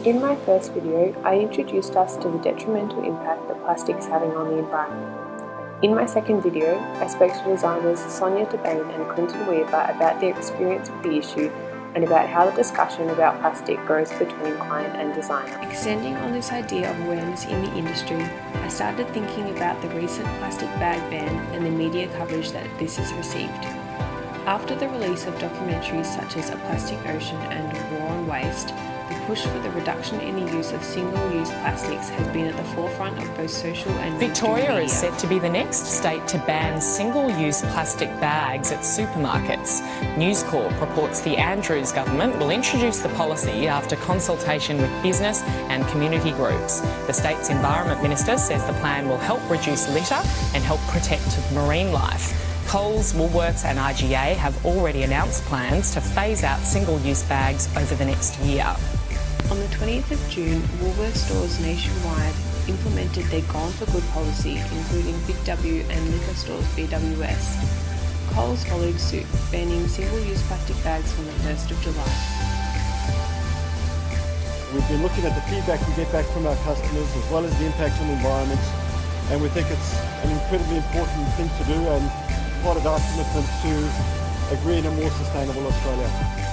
In my first video, I introduced us to the detrimental impact that plastic is having on the environment. In my second video, I spoke to designers Sonia Devane and Clinton Weaver about their experience with the issue and about how the discussion about plastic grows between client and designer. Extending on this idea of awareness in the industry, I started thinking about the recent plastic bag ban and the media coverage that this has received. After the release of documentaries such as A Plastic Ocean and War on Waste, the push for the reduction in the use of single-use plastics has been at the forefront of both social and Victoria media. is set to be the next state to ban single-use plastic bags at supermarkets. News Corp reports the Andrews government will introduce the policy after consultation with business and community groups. The state's Environment Minister says the plan will help reduce litter and help protect marine life. Coles, Woolworths and IGA have already announced plans to phase out single-use bags over the next year. On the 20th of June, Woolworths stores nationwide implemented their Gone for Good policy, including Big W and liquor stores BWS. Coles followed suit, banning single-use plastic bags from the 1st of July. We've been looking at the feedback we get back from our customers as well as the impact on the environment, and we think it's an incredibly important thing to do and part of our commitment to a green and more sustainable Australia.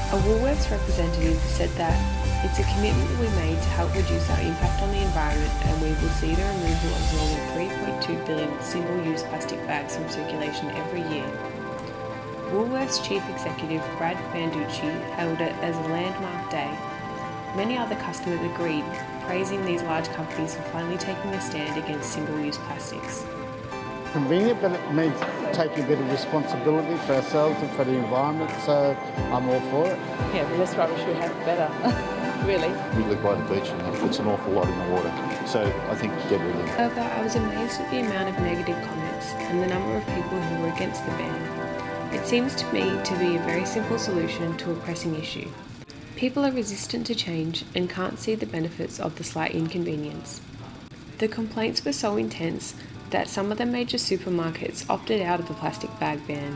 A Woolworths representative said that it's a commitment we made to help reduce our impact on the environment, and we will see the removal of more than 3.2 billion single-use plastic bags from circulation every year. Woolworths Chief Executive Brad Banducci hailed it as a landmark day. Many other customers agreed, praising these large companies for finally taking a stand against single-use plastics. Convenient, but it means taking a bit of responsibility for ourselves and for the environment, so I'm all for it. Yeah, the less rubbish we have, the better, really. We live by the beach and it puts an awful lot in the water, so I think get rid of it. However, I was amazed at the amount of negative comments and the number of people who were against the ban. It seems to me to be a very simple solution to a pressing issue. People are resistant to change and can't see the benefits of the slight inconvenience. The complaints were so intense that some of the major supermarkets opted out of the plastic bag ban,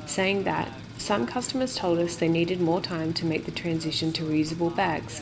saying that some customers told us they needed more time to make the transition to reusable bags.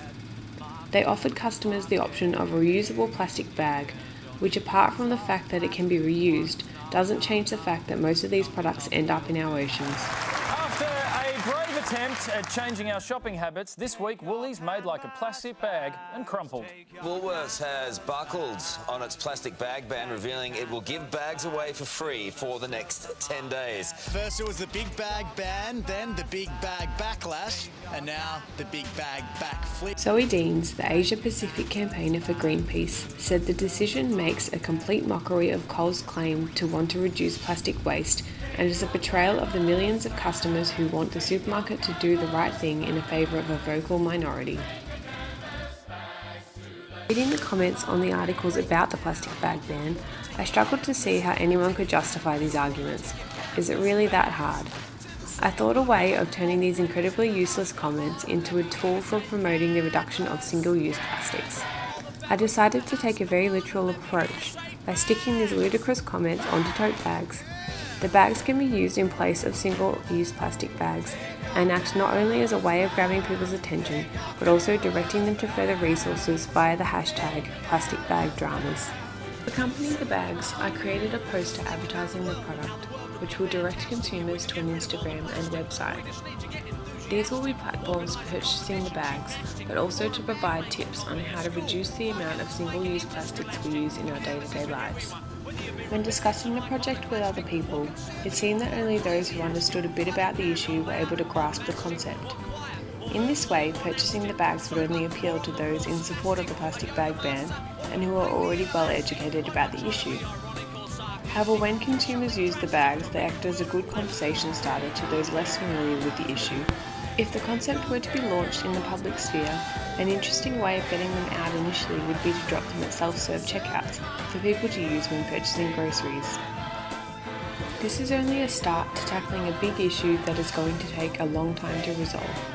They offered customers the option of a reusable plastic bag, which, apart from the fact that it can be reused, doesn't change the fact that most of these products end up in our oceans. After a brave attempt at changing our shopping habits, this week Woolies made like a plastic bag and crumpled. Woolworths has buckled on its plastic bag ban, revealing it will give bags away for free for the next 10 days. First it was the big bag ban, then the big bag backlash, and now the big bag backflip. Zoe Deans, the Asia Pacific campaigner for Greenpeace, said the decision makes a complete mockery of Coles' claim to want to reduce plastic waste and is a betrayal of the millions of customers who want the supermarket to do the right thing in favour of a vocal minority. Reading the comments on the articles about the plastic bag ban, I struggled to see how anyone could justify these arguments. Is it really that hard? I thought a way of turning these incredibly useless comments into a tool for promoting the reduction of single-use plastics. I decided to take a very literal approach by sticking these ludicrous comments onto tote bags. The bags can be used in place of single-use plastic bags and act not only as a way of grabbing people's attention, but also directing them to further resources via the hashtag #PlasticBagDramas. To accompany the bags, I created a poster advertising the product, which will direct consumers to an Instagram and website. These will be platforms for purchasing the bags, but also to provide tips on how to reduce the amount of single-use plastics we use in our day-to-day lives. When discussing the project with other people, it seemed that only those who understood a bit about the issue were able to grasp the concept. In this way, purchasing the bags would only appeal to those in support of the plastic bag ban and who are already well educated about the issue. However, when consumers use the bags, they act as a good conversation starter to those less familiar with the issue. If the concept were to be launched in the public sphere, an interesting way of getting them out initially would be to drop them at self-serve checkouts for people to use when purchasing groceries. This is only a start to tackling a big issue that is going to take a long time to resolve.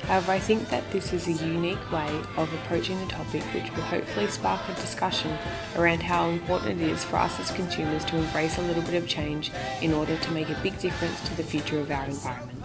However, I think that this is a unique way of approaching the topic, which will hopefully spark a discussion around how important it is for us as consumers to embrace a little bit of change in order to make a big difference to the future of our environment.